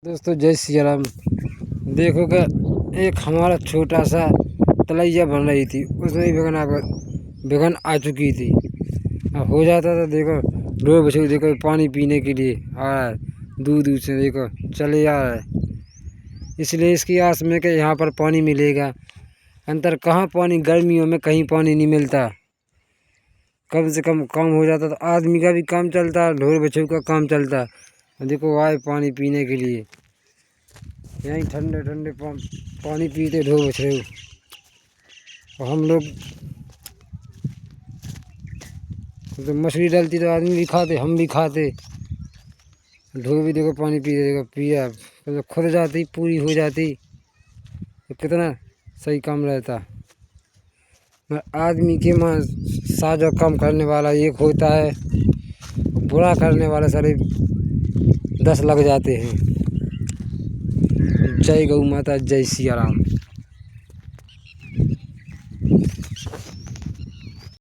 दोस्तों जय सिया राम। देखो कि एक हमारा छोटा सा तलैया बन रही थी, उसमें बेगन आ चुकी थी। अब हो जाता था, देखो रोज बच्चे देखो पानी पीने के लिए आ रहा है, दूर दूर से देखो चले आ रहा है। इसलिए इसकी आस में कि यहाँ पर पानी मिलेगा। अंतर कहाँ पानी, गर्मियों में कहीं पानी नहीं मिलता। कम से कम काम हो जाता, तो आदमी का भी काम चलता, ढोर बच्चों का काम चलता। देखो आए पानी पीने के लिए, यहीं ठंडे ठंडे पानी पीते ढोर बछड़े। और हम लोग तो मछली डलती तो आदमी भी खाते, हम भी खाते। ढोर भी देखो पानी पीते, देखो पिया तो खुद जाती पूरी हो जाती, तो कितना सही काम रहता। आदमी के माँ साजो काम करने वाला एक होता है, बुरा करने वाले सारे 10 लग जाते हैं। जय गौ माता, जय सिया राम।